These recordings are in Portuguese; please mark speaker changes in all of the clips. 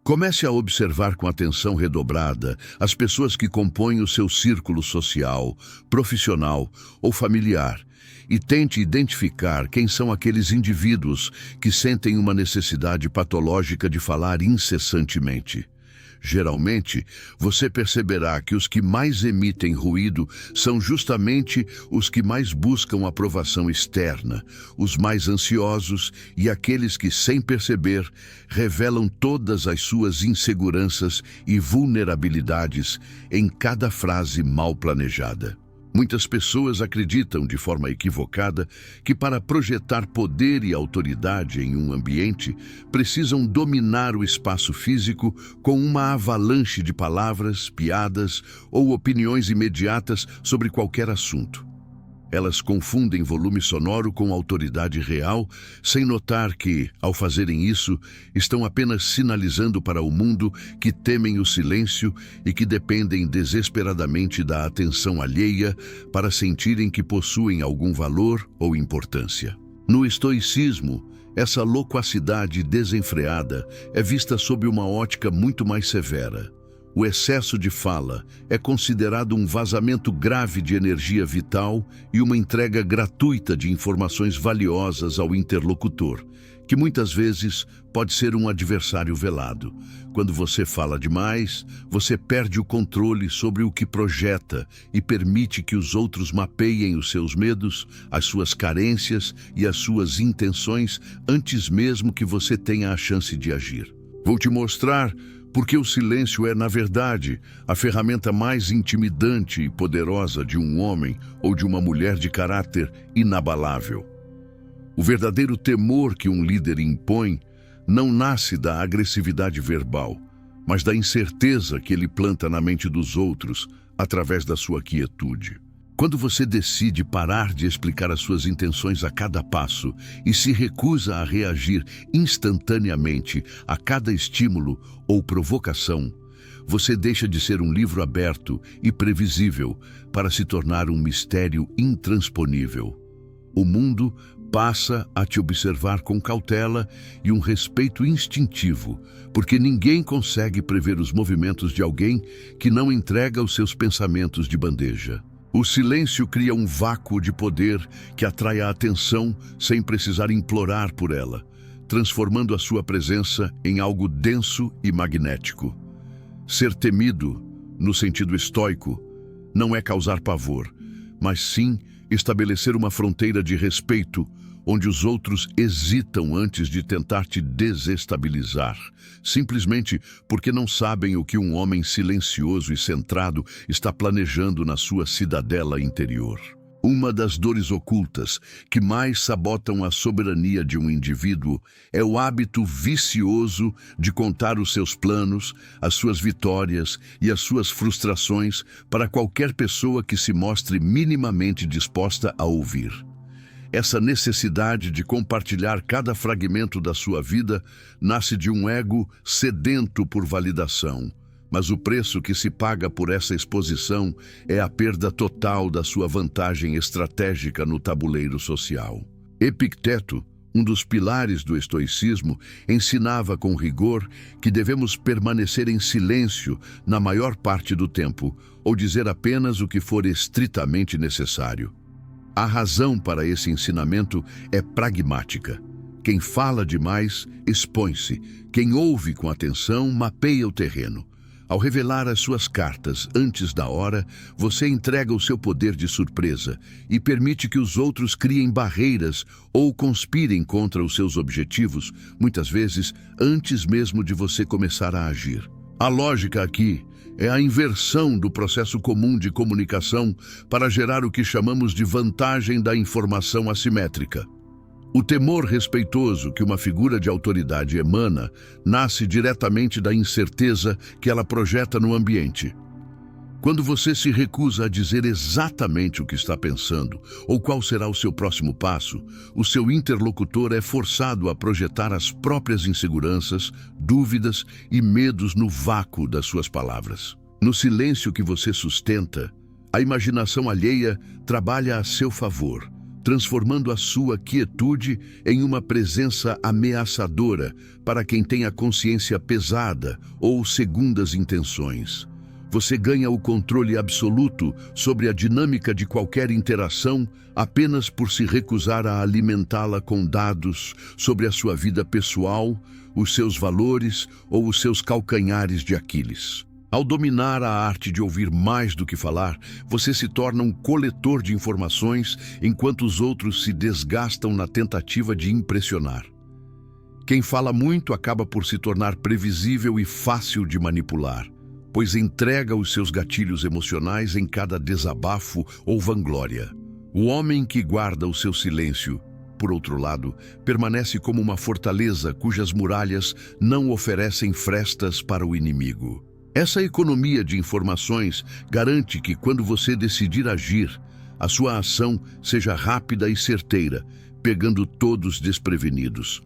Speaker 1: Comece a observar com atenção redobrada as pessoas que compõem o seu círculo social, profissional ou familiar e tente identificar quem são aqueles indivíduos que sentem uma necessidade patológica de falar incessantemente. Geralmente, você perceberá que os que mais emitem ruído são justamente os que mais buscam aprovação externa, os mais ansiosos e aqueles que, sem perceber, revelam todas as suas inseguranças e vulnerabilidades em cada frase mal planejada. Muitas pessoas acreditam, de forma equivocada, que para projetar poder e autoridade em um ambiente, precisam dominar o espaço físico com uma avalanche de palavras, piadas ou opiniões imediatas sobre qualquer assunto. Elas confundem volume sonoro com autoridade real, sem notar que, ao fazerem isso, estão apenas sinalizando para o mundo que temem o silêncio e que dependem desesperadamente da atenção alheia para sentirem que possuem algum valor ou importância. No estoicismo, essa loquacidade desenfreada é vista sob uma ótica muito mais severa. O excesso de fala é considerado um vazamento grave de energia vital e uma entrega gratuita de informações valiosas ao interlocutor, que muitas vezes pode ser um adversário velado. Quando você fala demais, você perde o controle sobre o que projeta e permite que os outros mapeiem os seus medos, as suas carências e as suas intenções antes mesmo que você tenha a chance de agir. Vou te mostrar porque o silêncio é, na verdade, a ferramenta mais intimidante e poderosa de um homem ou de uma mulher de caráter inabalável. O verdadeiro temor que um líder impõe não nasce da agressividade verbal, mas da incerteza que ele planta na mente dos outros através da sua quietude. Quando você decide parar de explicar as suas intenções a cada passo e se recusa a reagir instantaneamente a cada estímulo ou provocação, você deixa de ser um livro aberto e previsível para se tornar um mistério intransponível. O mundo passa a te observar com cautela e um respeito instintivo, porque ninguém consegue prever os movimentos de alguém que não entrega os seus pensamentos de bandeja. O silêncio cria um vácuo de poder que atrai a atenção sem precisar implorar por ela, transformando a sua presença em algo denso e magnético. Ser temido, no sentido estoico, não é causar pavor, mas sim estabelecer uma fronteira de respeito onde os outros hesitam antes de tentar te desestabilizar, simplesmente porque não sabem o que um homem silencioso e centrado está planejando na sua cidadela interior. Uma das dores ocultas que mais sabotam a soberania de um indivíduo é o hábito vicioso de contar os seus planos, as suas vitórias e as suas frustrações para qualquer pessoa que se mostre minimamente disposta a ouvir. Essa necessidade de compartilhar cada fragmento da sua vida nasce de um ego sedento por validação, mas o preço que se paga por essa exposição é a perda total da sua vantagem estratégica no tabuleiro social. Epicteto, um dos pilares do estoicismo, ensinava com rigor que devemos permanecer em silêncio na maior parte do tempo, ou dizer apenas o que for estritamente necessário. A razão para esse ensinamento é pragmática. Quem fala demais expõe-se. Quem ouve com atenção mapeia o terreno. Ao revelar as suas cartas antes da hora, você entrega o seu poder de surpresa e permite que os outros criem barreiras ou conspirem contra os seus objetivos, muitas vezes antes mesmo de você começar a agir. A lógica aqui é a inversão do processo comum de comunicação para gerar o que chamamos de vantagem da informação assimétrica. O temor respeitoso que uma figura de autoridade emana nasce diretamente da incerteza que ela projeta no ambiente. Quando você se recusa a dizer exatamente o que está pensando ou qual será o seu próximo passo, o seu interlocutor é forçado a projetar as próprias inseguranças, dúvidas e medos no vácuo das suas palavras. No silêncio que você sustenta, a imaginação alheia trabalha a seu favor, transformando a sua quietude em uma presença ameaçadora para quem tem a consciência pesada ou segundas intenções. Você ganha o controle absoluto sobre a dinâmica de qualquer interação apenas por se recusar a alimentá-la com dados sobre a sua vida pessoal, os seus valores ou os seus calcanhares de Aquiles. Ao dominar a arte de ouvir mais do que falar, você se torna um coletor de informações enquanto os outros se desgastam na tentativa de impressionar. Quem fala muito acaba por se tornar previsível e fácil de manipular, pois entrega os seus gatilhos emocionais em cada desabafo ou vanglória. O homem que guarda o seu silêncio, por outro lado, permanece como uma fortaleza cujas muralhas não oferecem frestas para o inimigo. Essa economia de informações garante que, quando você decidir agir, a sua ação seja rápida e certeira, pegando todos desprevenidos.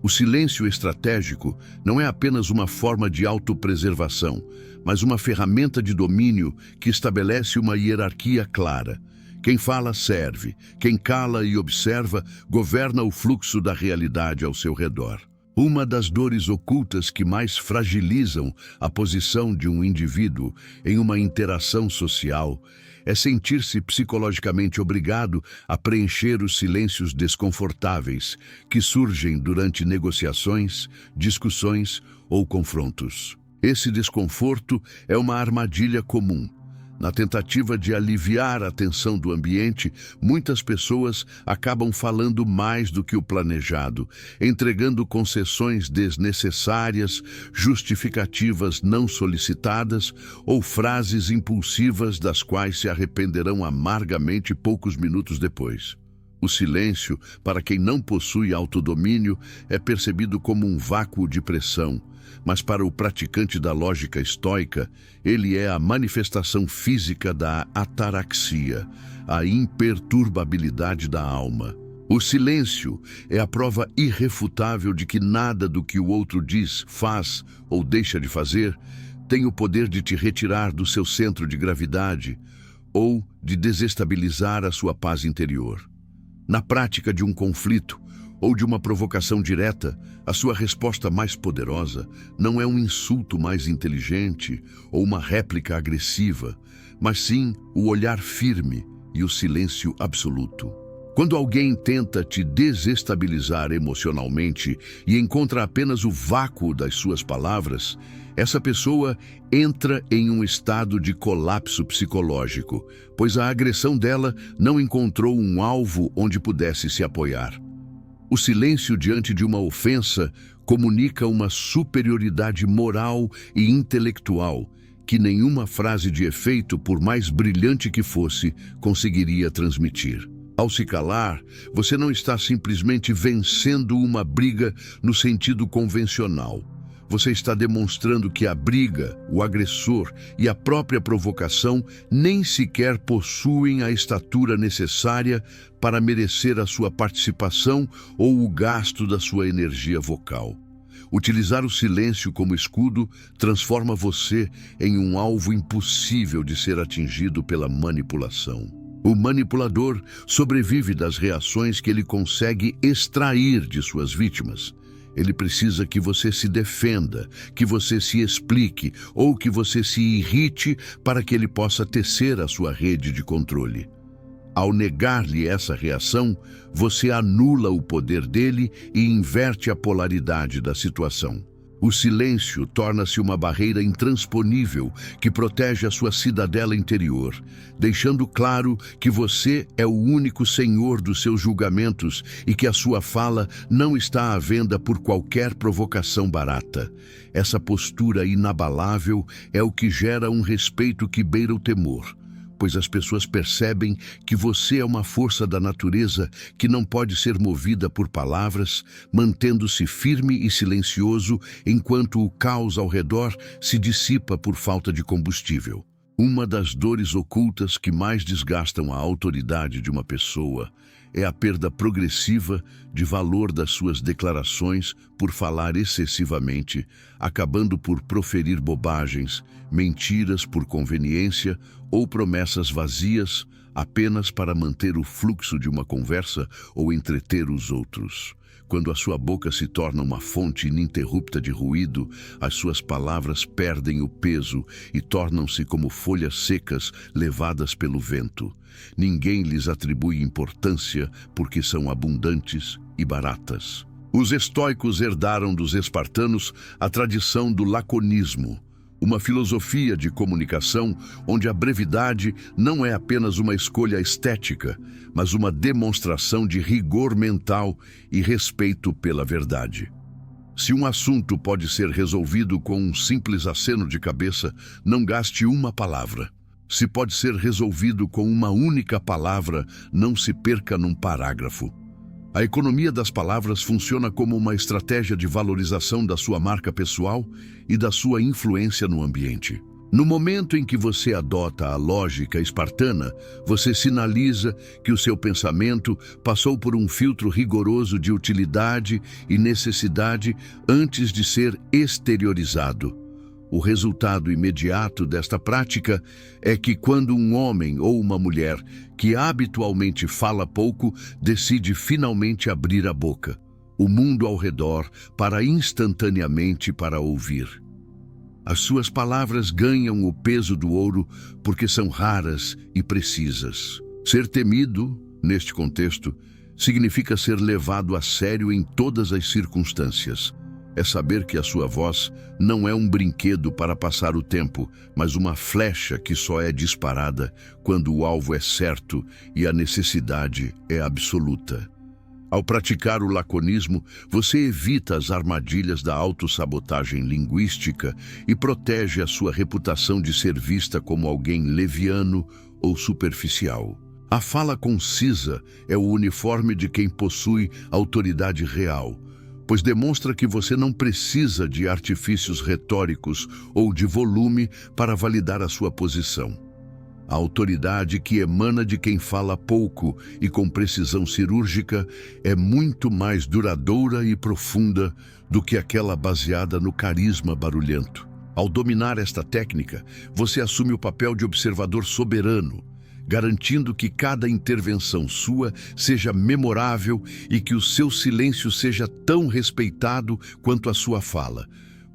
Speaker 1: O silêncio estratégico não é apenas uma forma de autopreservação, mas uma ferramenta de domínio que estabelece uma hierarquia clara. Quem fala serve, quem cala e observa governa o fluxo da realidade ao seu redor. Uma das dores ocultas que mais fragilizam a posição de um indivíduo em uma interação social é sentir-se psicologicamente obrigado a preencher os silêncios desconfortáveis que surgem durante negociações, discussões ou confrontos. Esse desconforto é uma armadilha comum. Na tentativa de aliviar a tensão do ambiente, muitas pessoas acabam falando mais do que o planejado, entregando concessões desnecessárias, justificativas não solicitadas ou frases impulsivas das quais se arrependerão amargamente poucos minutos depois. O silêncio, para quem não possui autodomínio, é percebido como um vácuo de pressão, mas para o praticante da lógica estoica, ele é a manifestação física da ataraxia, a imperturbabilidade da alma. O silêncio é a prova irrefutável de que nada do que o outro diz, faz ou deixa de fazer tem o poder de te retirar do seu centro de gravidade ou de desestabilizar a sua paz interior. Na prática de um conflito ou de uma provocação direta, a sua resposta mais poderosa não é um insulto mais inteligente ou uma réplica agressiva, mas sim o olhar firme e o silêncio absoluto. Quando alguém tenta te desestabilizar emocionalmente e encontra apenas o vácuo das suas palavras, essa pessoa entra em um estado de colapso psicológico, pois a agressão dela não encontrou um alvo onde pudesse se apoiar. O silêncio diante de uma ofensa comunica uma superioridade moral e intelectual que nenhuma frase de efeito, por mais brilhante que fosse, conseguiria transmitir. Ao se calar, você não está simplesmente vencendo uma briga no sentido convencional. Você está demonstrando que a briga, o agressor e a própria provocação nem sequer possuem a estatura necessária para merecer a sua participação ou o gasto da sua energia vocal. Utilizar o silêncio como escudo transforma você em um alvo impossível de ser atingido pela manipulação. O manipulador sobrevive das reações que ele consegue extrair de suas vítimas. Ele precisa que você se defenda, que você se explique ou que você se irrite para que ele possa tecer a sua rede de controle. Ao negar-lhe essa reação, você anula o poder dele e inverte a polaridade da situação. O silêncio torna-se uma barreira intransponível que protege a sua cidadela interior, deixando claro que você é o único senhor dos seus julgamentos e que a sua fala não está à venda por qualquer provocação barata. Essa postura inabalável é o que gera um respeito que beira o temor, pois as pessoas percebem que você é uma força da natureza que não pode ser movida por palavras, mantendo-se firme e silencioso enquanto o caos ao redor se dissipa por falta de combustível. Uma das dores ocultas que mais desgastam a autoridade de uma pessoa é a perda progressiva de valor das suas declarações por falar excessivamente, acabando por proferir bobagens, mentiras por conveniência ou promessas vazias apenas para manter o fluxo de uma conversa ou entreter os outros. Quando a sua boca se torna uma fonte ininterrupta de ruído, as suas palavras perdem o peso e tornam-se como folhas secas levadas pelo vento. Ninguém lhes atribui importância porque são abundantes e baratas. Os estoicos herdaram dos espartanos a tradição do laconismo, uma filosofia de comunicação onde a brevidade não é apenas uma escolha estética, mas uma demonstração de rigor mental e respeito pela verdade. Se um assunto pode ser resolvido com um simples aceno de cabeça, não gaste uma palavra. Se pode ser resolvido com uma única palavra, não se perca num parágrafo. A economia das palavras funciona como uma estratégia de valorização da sua marca pessoal e da sua influência no ambiente. No momento em que você adota a lógica espartana, você sinaliza que o seu pensamento passou por um filtro rigoroso de utilidade e necessidade antes de ser exteriorizado. O resultado imediato desta prática é que quando um homem ou uma mulher que habitualmente fala pouco decide finalmente abrir a boca, o mundo ao redor para instantaneamente para ouvir. As suas palavras ganham o peso do ouro porque são raras e precisas. Ser temido, neste contexto, significa ser levado a sério em todas as circunstâncias. É saber que a sua voz não é um brinquedo para passar o tempo, mas uma flecha que só é disparada quando o alvo é certo e a necessidade é absoluta. Ao praticar o laconismo, você evita as armadilhas da autossabotagem linguística e protege a sua reputação de ser vista como alguém leviano ou superficial. A fala concisa é o uniforme de quem possui autoridade real, pois demonstra que você não precisa de artifícios retóricos ou de volume para validar a sua posição. A autoridade que emana de quem fala pouco e com precisão cirúrgica é muito mais duradoura e profunda do que aquela baseada no carisma barulhento. Ao dominar esta técnica, você assume o papel de observador soberano, garantindo que cada intervenção sua seja memorável e que o seu silêncio seja tão respeitado quanto a sua fala,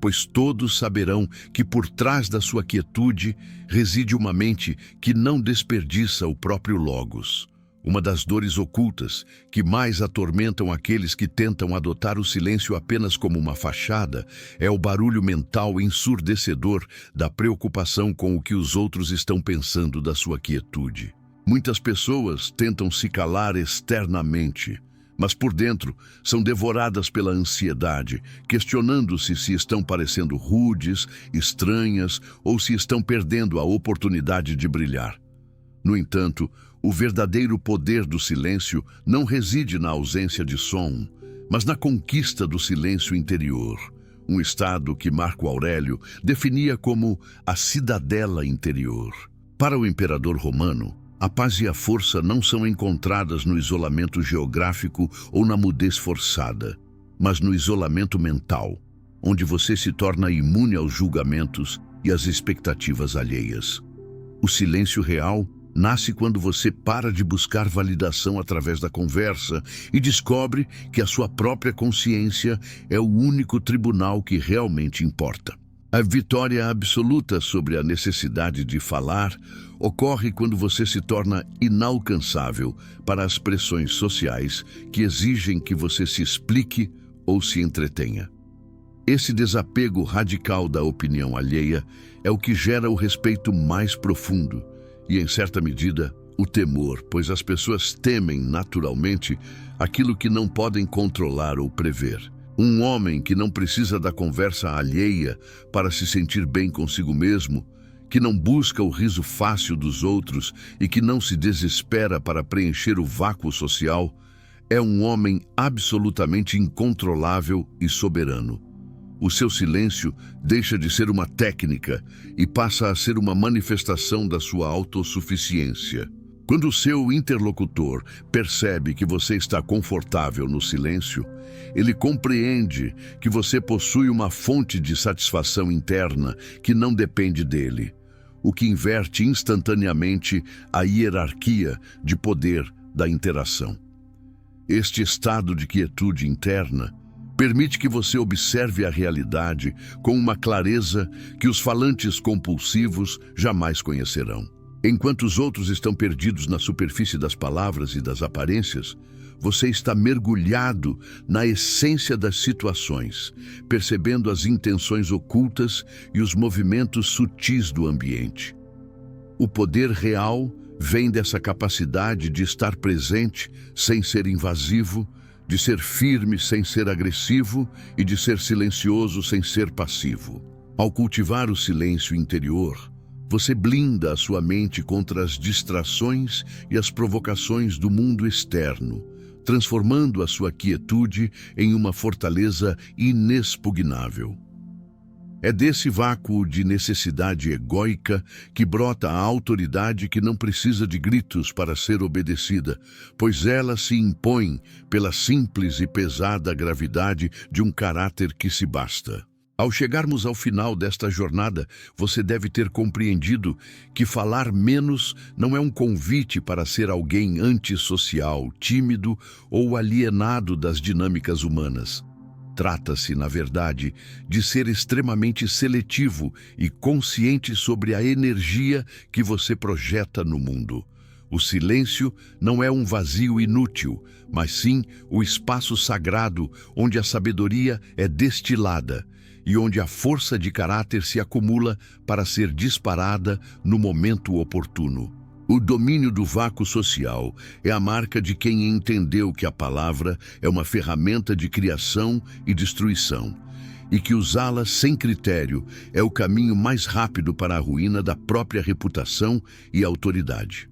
Speaker 1: pois todos saberão que por trás da sua quietude reside uma mente que não desperdiça o próprio logos. Uma das dores ocultas que mais atormentam aqueles que tentam adotar o silêncio apenas como uma fachada é o barulho mental ensurdecedor da preocupação com o que os outros estão pensando da sua quietude. Muitas pessoas tentam se calar externamente, mas por dentro são devoradas pela ansiedade, questionando-se se estão parecendo rudes, estranhas ou se estão perdendo a oportunidade de brilhar. No entanto, o verdadeiro poder do silêncio não reside na ausência de som, mas na conquista do silêncio interior, um estado que Marco Aurélio definia como a cidadela interior. Para o imperador romano, a paz e a força não são encontradas no isolamento geográfico ou na mudez forçada, mas no isolamento mental, onde você se torna imune aos julgamentos e às expectativas alheias. O silêncio real nasce quando você para de buscar validação através da conversa e descobre que a sua própria consciência é o único tribunal que realmente importa. A vitória absoluta sobre a necessidade de falar ocorre quando você se torna inalcançável para as pressões sociais que exigem que você se explique ou se entretenha. Esse desapego radical da opinião alheia é o que gera o respeito mais profundo e, em certa medida, o temor, pois as pessoas temem naturalmente aquilo que não podem controlar ou prever. Um homem que não precisa da conversa alheia para se sentir bem consigo mesmo, que não busca o riso fácil dos outros e que não se desespera para preencher o vácuo social, é um homem absolutamente incontrolável e soberano. O seu silêncio deixa de ser uma técnica e passa a ser uma manifestação da sua autossuficiência. Quando o seu interlocutor percebe que você está confortável no silêncio, ele compreende que você possui uma fonte de satisfação interna que não depende dele, o que inverte instantaneamente a hierarquia de poder da interação. Este estado de quietude interna permite que você observe a realidade com uma clareza que os falantes compulsivos jamais conhecerão. Enquanto os outros estão perdidos na superfície das palavras e das aparências, você está mergulhado na essência das situações, percebendo as intenções ocultas e os movimentos sutis do ambiente. O poder real vem dessa capacidade de estar presente sem ser invasivo, de ser firme sem ser agressivo e de ser silencioso sem ser passivo. Ao cultivar o silêncio interior, você blinda a sua mente contra as distrações e as provocações do mundo externo, transformando a sua quietude em uma fortaleza inexpugnável. É desse vácuo de necessidade egóica que brota a autoridade que não precisa de gritos para ser obedecida, pois ela se impõe pela simples e pesada gravidade de um caráter que se basta. Ao chegarmos ao final desta jornada, você deve ter compreendido que falar menos não é um convite para ser alguém antissocial, tímido ou alienado das dinâmicas humanas. Trata-se, na verdade, de ser extremamente seletivo e consciente sobre a energia que você projeta no mundo. O silêncio não é um vazio inútil, mas sim o espaço sagrado onde a sabedoria é destilada e onde a força de caráter se acumula para ser disparada no momento oportuno. O domínio do vácuo social é a marca de quem entendeu que a palavra é uma ferramenta de criação e destruição, e que usá-la sem critério é o caminho mais rápido para a ruína da própria reputação e autoridade.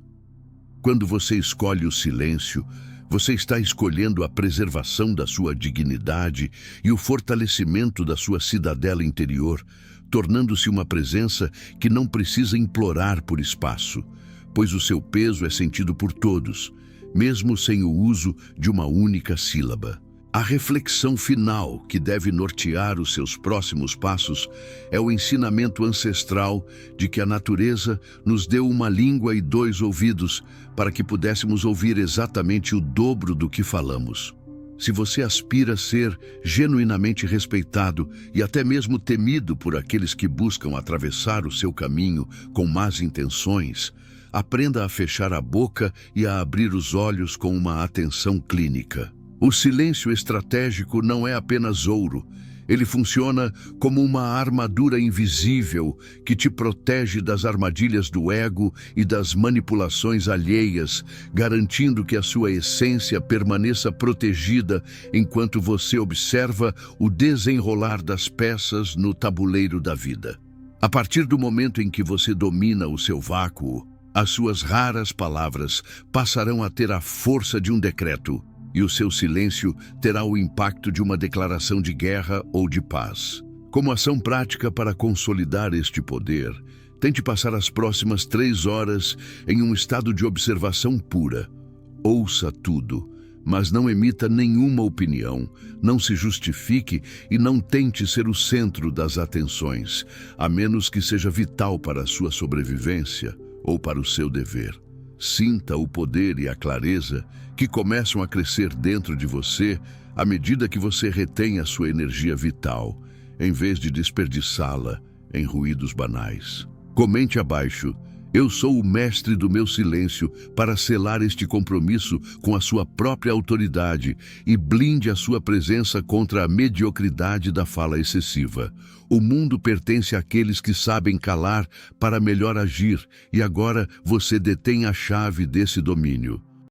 Speaker 1: Quando você escolhe o silêncio, você está escolhendo a preservação da sua dignidade e o fortalecimento da sua cidadela interior, tornando-se uma presença que não precisa implorar por espaço, pois o seu peso é sentido por todos, mesmo sem o uso de uma única sílaba. A reflexão final que deve nortear os seus próximos passos é o ensinamento ancestral de que a natureza nos deu uma língua e 2 ouvidos para que pudéssemos ouvir exatamente o dobro do que falamos. Se você aspira a ser genuinamente respeitado e até mesmo temido por aqueles que buscam atravessar o seu caminho com más intenções, aprenda a fechar a boca e a abrir os olhos com uma atenção clínica. O silêncio estratégico não é apenas ouro. Ele funciona como uma armadura invisível que te protege das armadilhas do ego e das manipulações alheias, garantindo que a sua essência permaneça protegida enquanto você observa o desenrolar das peças no tabuleiro da vida. A partir do momento em que você domina o seu vácuo, as suas raras palavras passarão a ter a força de um decreto, e o seu silêncio terá o impacto de uma declaração de guerra ou de paz. Como ação prática para consolidar este poder, tente passar as próximas 3 horas em um estado de observação pura. Ouça tudo, mas não emita nenhuma opinião, não se justifique e não tente ser o centro das atenções, a menos que seja vital para a sua sobrevivência ou para o seu dever. Sinta o poder e a clareza que começam a crescer dentro de você à medida que você retém a sua energia vital, em vez de desperdiçá-la em ruídos banais. Comente abaixo: eu sou o mestre do meu silêncio para selar este compromisso com a sua própria autoridade e blinde a sua presença contra a mediocridade da fala excessiva. O mundo pertence àqueles que sabem calar para melhor agir, e agora você detém a chave desse domínio.